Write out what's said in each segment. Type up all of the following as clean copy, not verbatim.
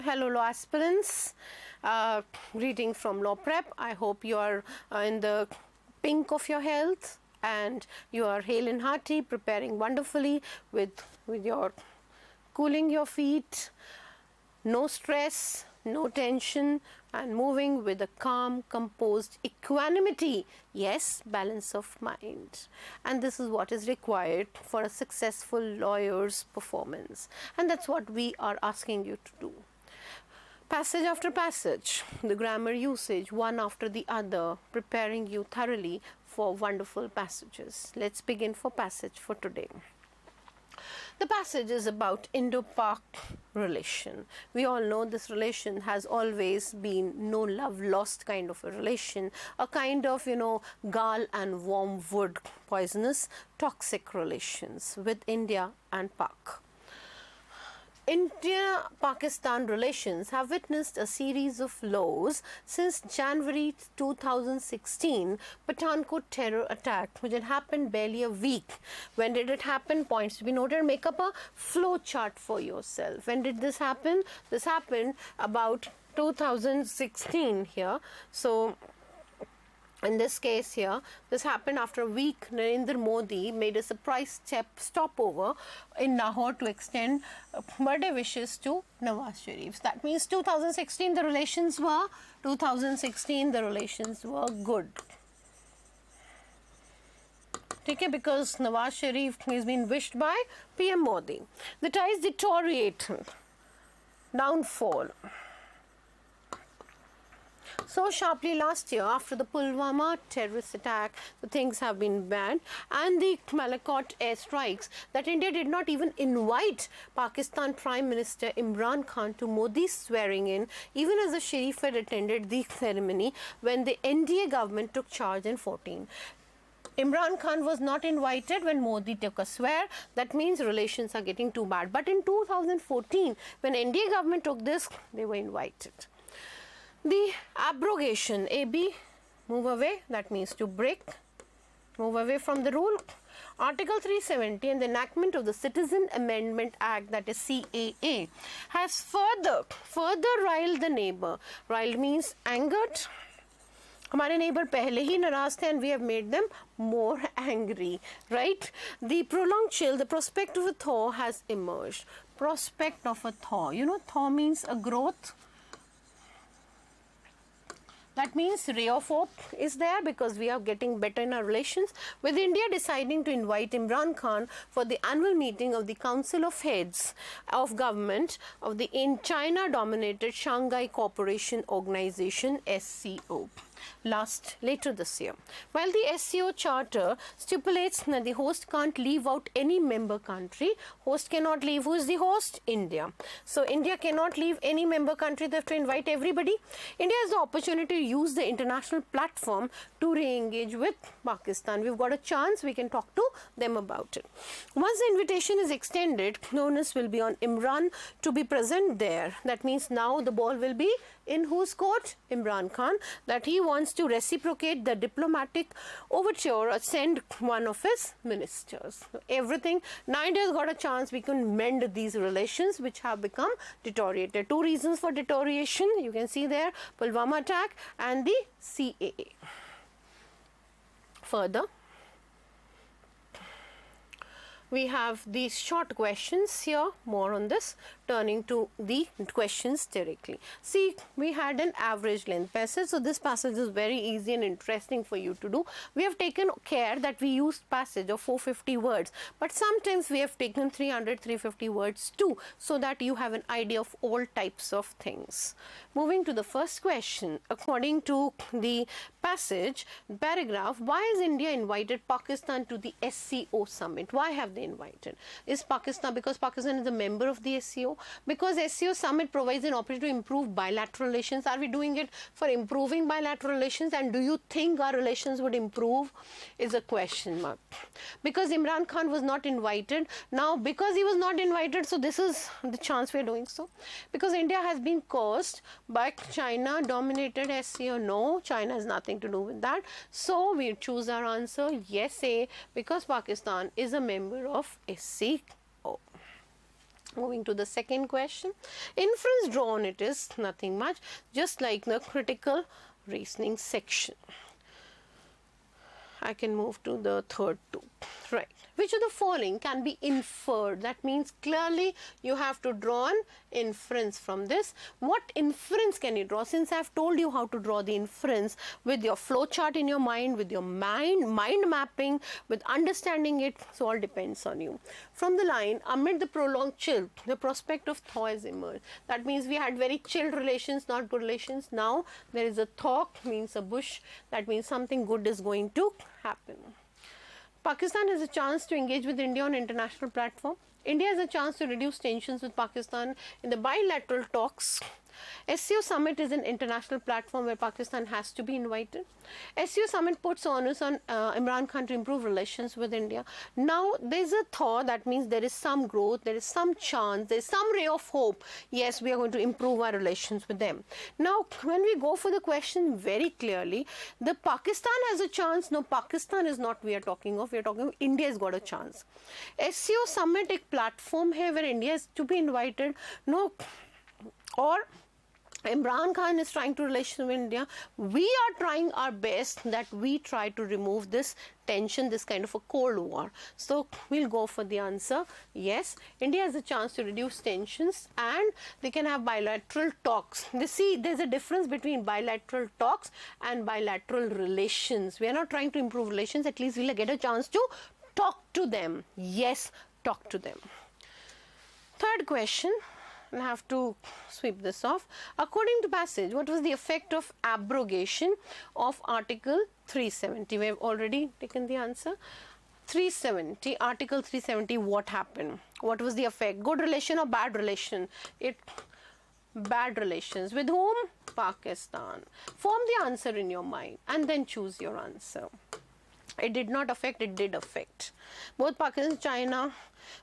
Hello law aspirants, greeting from Law Prep. I hope you are in the pink of your health and you are hale and hearty, preparing wonderfully with your cooling your feet, no stress, no tension, and moving with a calm, composed equanimity. Yes, balance of mind. And this is what is required for a successful lawyer's performance. And that's what we are asking you to do. Passage after passage, the grammar usage one after the other, preparing you thoroughly for wonderful passages. Let's begin for passage for today. The passage is about Indo-Pak relation. We all know this relation has always been no love lost kind of a relation, a kind of, gall and wormwood poisonous toxic relations with India and Pak. India-Pakistan relations have witnessed a series of lows since January 2016 Pathankot terror attack, which had happened barely a week. When did it happen? Points to be noted. Make up a flow chart for yourself. When did this happen? This happened about 2016 here. So in this case here, this happened after a week. Narendra Modi made a surprise stopover in Lahore to extend birthday wishes to Nawaz Sharif. That means 2016 the relations were good. Okay, because Nawaz Sharif has been wished by PM Modi. The ties deteriorated. Downfall. So sharply last year after the Pulwama terrorist attack, the things have been bad, and the Malakot airstrikes that India did not even invite Pakistan Prime Minister Imran Khan to Modi's swearing in, even as the Sharif had attended the ceremony when the NDA government took charge in 2014. Imran Khan was not invited when Modi took a swear. That means relations are getting too bad. But in 2014, when NDA government took this, they were invited. The abrogation, AB, move away, that means to break, move away from the rule. Article 370 and the enactment of the Citizen Amendment Act, that is CAA, has further riled the neighbor. Riled means angered. हमारे neighbor पहले ही नाराज थे and we have made them more angry, right? The prolonged chill, the prospect of a thaw has emerged. Prospect of a thaw. Thaw means a growth. That means ray of hope is there because we are getting better in our relations, with India deciding to invite Imran Khan for the annual meeting of the Council of Heads of Government of the China-dominated Shanghai Cooperation Organization (SCO). Later this year. While the SCO charter stipulates that the host can't leave out any member country, host cannot leave. Who is the host? India. So India cannot leave any member country. They have to invite everybody. India has the opportunity to use the international platform to re-engage with Pakistan. We've got a chance. We can talk to them about it. Once the invitation is extended, onus will be on Imran to be present there. That means now the ball will be in whose court? Imran Khan. That he wants to reciprocate the diplomatic overture or send one of his ministers. So everything, now India's got a chance. We can mend these relations which have become deteriorated. Two reasons for deterioration, you can see there, Pulwama attack and the CAA. Further, we have these short questions here, more on this, turning to the questions directly. See, we had an average length passage, so this passage is very easy and interesting for you to do. We have taken care that we used passage of 450 words, but sometimes we have taken 300, 350 words too, so that you have an idea of all types of things. Moving to the first question, according to the passage, paragraph, why has India invited Pakistan to the SCO summit? Why have they invited? Is Pakistan, because Pakistan is a member of the SCO? Because SCO summit provides an opportunity to improve bilateral relations. Are we doing it for improving bilateral relations? And do you think our relations would improve? Is a question mark. Because Imran Khan was not invited. Now, because he was not invited, so this is the chance we are doing so. Because India has been cursed by China-dominated SCO. No, China has nothing to do with that. So, we choose our answer. Yes, A, because Pakistan is a member of SCO. Moving to the second question. Inference drawn, it is nothing much, just like the critical reasoning section. I can move to the third two. Right. Which of the following can be inferred? That means clearly you have to draw an inference from this. What inference can you draw? Since I have told you how to draw the inference with your flow chart in your mind, with your mind mapping, with understanding it, so all depends on you. From the line, amid the prolonged chill, the prospect of thaw has emerged. That means we had very chilled relations, not good relations. Now there is a thaw, means a bush. That means something good is going to happen. Pakistan has a chance to engage with India on international platform. India has a chance to reduce tensions with Pakistan in the bilateral talks. SCO summit is an international platform where Pakistan has to be invited. SCO summit puts onus on Imran Khan to improve relations with India. Now there is a thought, that means there is some growth, there is some chance, there is some ray of hope. Yes, we are going to improve our relations with them. Now when we go for the question very clearly, the Pakistan has a chance. No, Pakistan is not we are talking of. We are talking of India has got a chance. SCO summit एक platform है where India is to be invited. No, or Imran Khan is trying to relation with India. We are trying our best that we try to remove this tension, this kind of a Cold War. So we'll go for the answer. Yes, India has a chance to reduce tensions and they can have bilateral talks. They see there's a difference between bilateral talks and bilateral relations. We are not trying to improve relations. At least we'll get a chance to talk to them. Yes, talk to them. Third question. I have to sweep this off. According to passage, what was the effect of abrogation of Article 370? We have already taken the answer. 370, Article 370, what happened? What was the effect? Good relation or bad relation? Bad relations. With whom? Pakistan. Form the answer in your mind and then choose your answer. It did not affect, it did affect. Both Pakistan and China.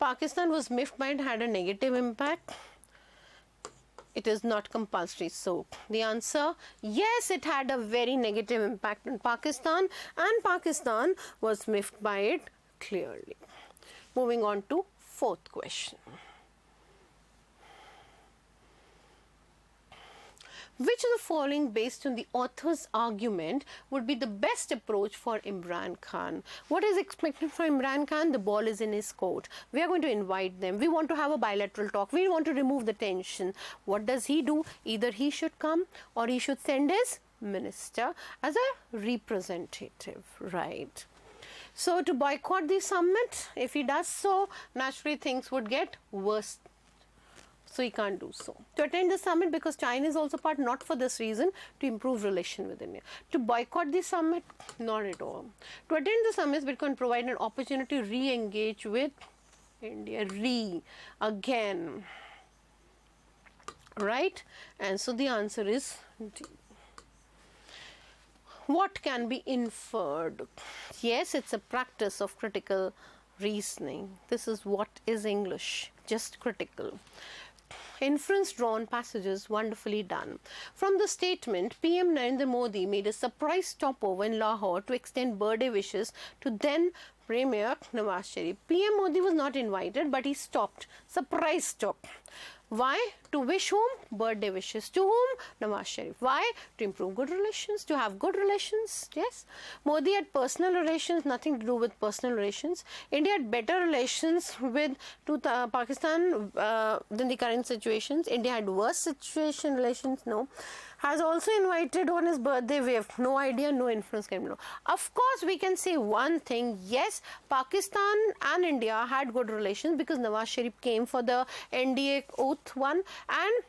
Pakistan was miffed by it, had a negative impact. It is not compulsory. So the answer, yes, it had a very negative impact on Pakistan and Pakistan was miffed by it clearly. Moving on to fourth question. Which of the following, based on the author's argument, would be the best approach for Imran Khan? What is expected from Imran Khan? The ball is in his court. We are going to invite them. We want to have a bilateral talk. We want to remove the tension. What does he do? Either he should come or he should send his minister as a representative, right? So to boycott the summit, if he does so, naturally things would get worse. So he can't do so. To attend the summit, because China is also part, not for this reason, to improve relation with India. To boycott the summit, not at all. To attend the summit, we can provide an opportunity to re-engage with India, again, right? And so the answer is D. What can be inferred? Yes, it's a practice of critical reasoning. This is what is English, just critical. Inference drawn passages wonderfully done. From the statement, PM Narendra Modi made a surprise stopover in Lahore to extend birthday wishes to then Premier Nawaz Sharif. PM Modi was not invited, but he stopped. Surprise stop. Why? To wish whom? Birthday wishes. To whom? Nawaz Sharif. Why? To improve good relations, to have good relations. Yes. Modi had personal relations, nothing to do with personal relations. India had better relations with Pakistan than the current situations. India had worse relations. No. Has also invited on his birthday. We have no idea, no inference can be known. Of course, we can say one thing. Yes, Pakistan and India had good relations because Nawaz Sharif came for the NDA oath one, and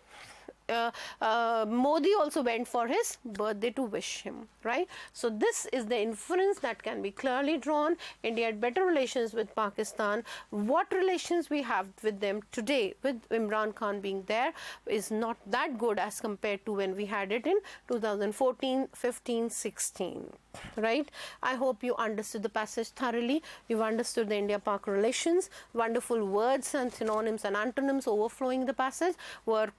Modi also went for his birthday to wish him, right? So this is the inference that can be clearly drawn. India had better relations with Pakistan. What relations we have with them today, with Imran Khan being there, is not that good as compared to when we had it in 2014, 15, 16, right? I hope you understood the passage thoroughly. You've understood the India-Pak relations. Wonderful words and synonyms and antonyms overflowing the passage were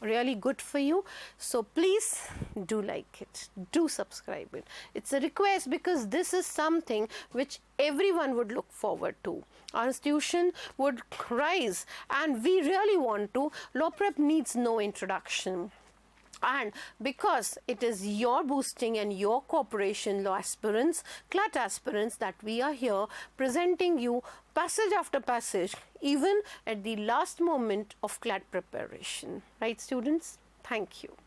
really good for you. So please do like it, do subscribe it. It's a request because this is something which everyone would look forward to. Our institution would rise and we really want to. Law prep needs no introduction. And because it is your boosting and your cooperation, law aspirants, CLAT aspirants, that we are here presenting you passage after passage, even at the last moment of CLAT preparation. Right, students? Thank you.